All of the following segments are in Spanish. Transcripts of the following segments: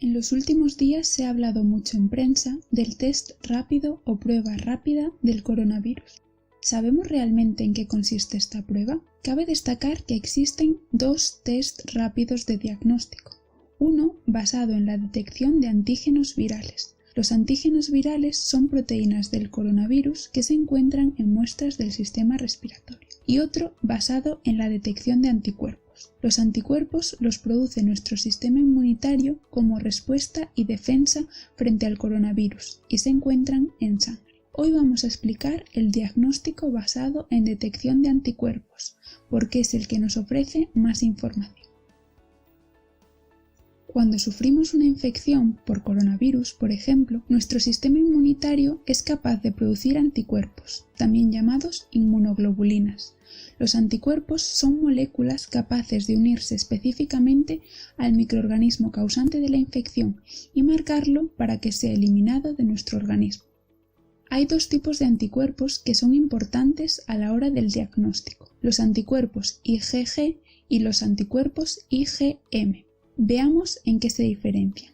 En los últimos días se ha hablado mucho en prensa del test rápido o prueba rápida del coronavirus. ¿Sabemos realmente en qué consiste esta prueba? Cabe destacar que existen dos test rápidos de diagnóstico. Uno basado en la detección de antígenos virales. Los antígenos virales son proteínas del coronavirus que se encuentran en muestras del sistema respiratorio. Y otro basado en la detección de anticuerpos. Los anticuerpos los produce nuestro sistema inmunitario como respuesta y defensa frente al coronavirus y se encuentran en sangre. Hoy vamos a explicar el diagnóstico basado en detección de anticuerpos, porque es el que nos ofrece más información. Cuando sufrimos una infección por coronavirus, por ejemplo, nuestro sistema inmunitario es capaz de producir anticuerpos, también llamados inmunoglobulinas. Los anticuerpos son moléculas capaces de unirse específicamente al microorganismo causante de la infección y marcarlo para que sea eliminado de nuestro organismo. Hay dos tipos de anticuerpos que son importantes a la hora del diagnóstico, los anticuerpos IgG y los anticuerpos IgM. Veamos en qué se diferencian.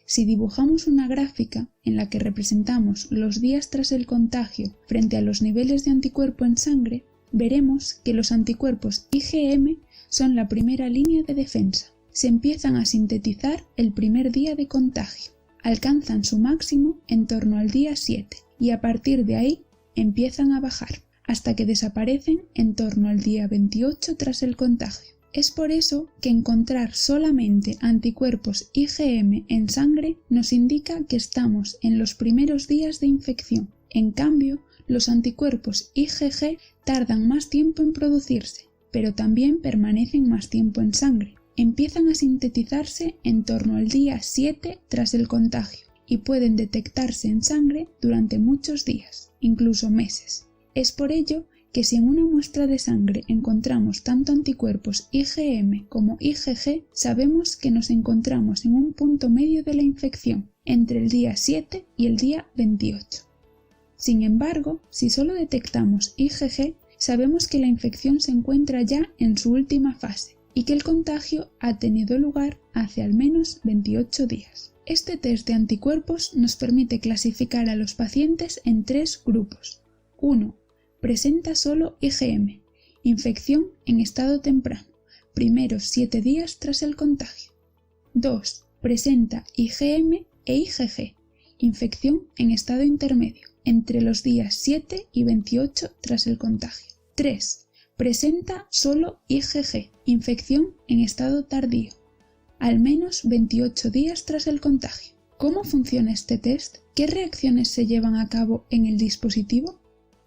Si dibujamos una gráfica en la que representamos los días tras el contagio frente a los niveles de anticuerpo en sangre, veremos que los anticuerpos IgM son la primera línea de defensa. Se empiezan a sintetizar el primer día de contagio, alcanzan su máximo en torno al día 7 y a partir de ahí empiezan a bajar, hasta que desaparecen en torno al día 28 tras el contagio. Es por eso que encontrar solamente anticuerpos IgM en sangre nos indica que estamos en los primeros días de infección. En cambio, los anticuerpos IgG tardan más tiempo en producirse, pero también permanecen más tiempo en sangre. Empiezan a sintetizarse en torno al día 7 tras el contagio y pueden detectarse en sangre durante muchos días, incluso meses. Es por ello que si en una muestra de sangre encontramos tanto anticuerpos IgM como IgG, sabemos que nos encontramos en un punto medio de la infección, entre el día 7 y el día 28. Sin embargo, si solo detectamos IgG, sabemos que la infección se encuentra ya en su última fase y que el contagio ha tenido lugar hace al menos 28 días. Este test de anticuerpos nos permite clasificar a los pacientes en tres grupos. 1. Presenta solo IgM, infección en estado temprano, primeros 7 días tras el contagio. 2. Presenta IgM e IgG, infección en estado intermedio, entre los días 7 y 28 tras el contagio. 3. Presenta solo IgG, infección en estado tardío, al menos 28 días tras el contagio. ¿Cómo funciona este test? ¿Qué reacciones se llevan a cabo en el dispositivo?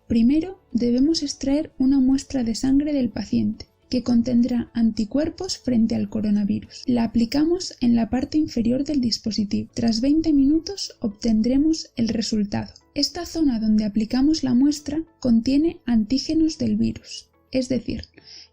Primero, debemos extraer una muestra de sangre del paciente, que contendrá anticuerpos frente al coronavirus. La aplicamos en la parte inferior del dispositivo. Tras 20 minutos obtendremos el resultado. Esta zona donde aplicamos la muestra contiene antígenos del virus, es decir,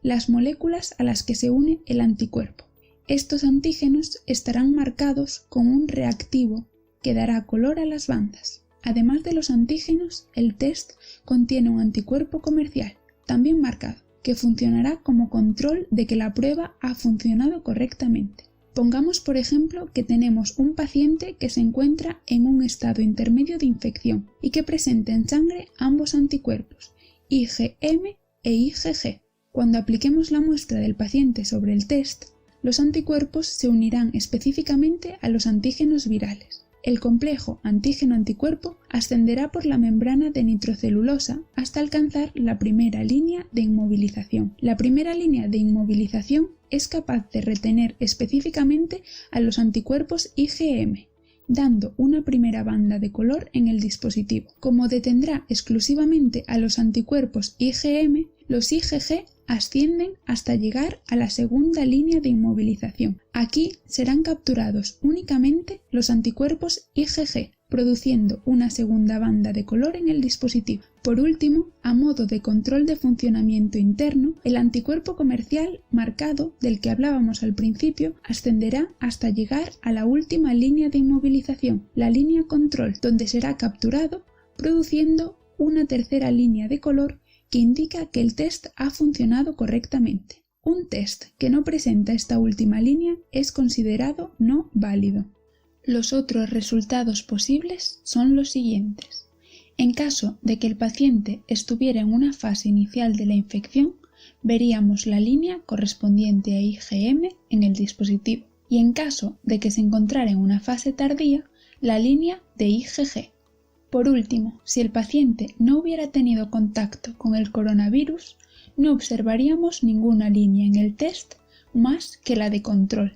las moléculas a las que se une el anticuerpo. Estos antígenos estarán marcados con un reactivo que dará color a las bandas. Además de los antígenos, el test contiene un anticuerpo comercial, también marcado, que funcionará como control de que la prueba ha funcionado correctamente. Pongamos, por ejemplo, que tenemos un paciente que se encuentra en un estado intermedio de infección y que presenta en sangre ambos anticuerpos, IgM e IgG. Cuando apliquemos la muestra del paciente sobre el test, los anticuerpos se unirán específicamente a los antígenos virales. El complejo antígeno-anticuerpo ascenderá por la membrana de nitrocelulosa hasta alcanzar la primera línea de inmovilización. La primera línea de inmovilización es capaz de retener específicamente a los anticuerpos IgM, dando una primera banda de color en el dispositivo. Como detendrá exclusivamente a los anticuerpos IgM, los IgG ascienden hasta llegar a la segunda línea de inmovilización. Aquí serán capturados únicamente los anticuerpos IgG, produciendo una segunda banda de color en el dispositivo. Por último, a modo de control de funcionamiento interno, el anticuerpo comercial marcado del que hablábamos al principio ascenderá hasta llegar a la última línea de inmovilización, la línea control, donde será capturado, produciendo una tercera línea de color que indica que el test ha funcionado correctamente. Un test que no presenta esta última línea es considerado no válido. Los otros resultados posibles son los siguientes. En caso de que el paciente estuviera en una fase inicial de la infección, veríamos la línea correspondiente a IgM en el dispositivo, y en caso de que se encontrara en una fase tardía, la línea de IgG. Por último, si el paciente no hubiera tenido contacto con el coronavirus, no observaríamos ninguna línea en el test más que la de control.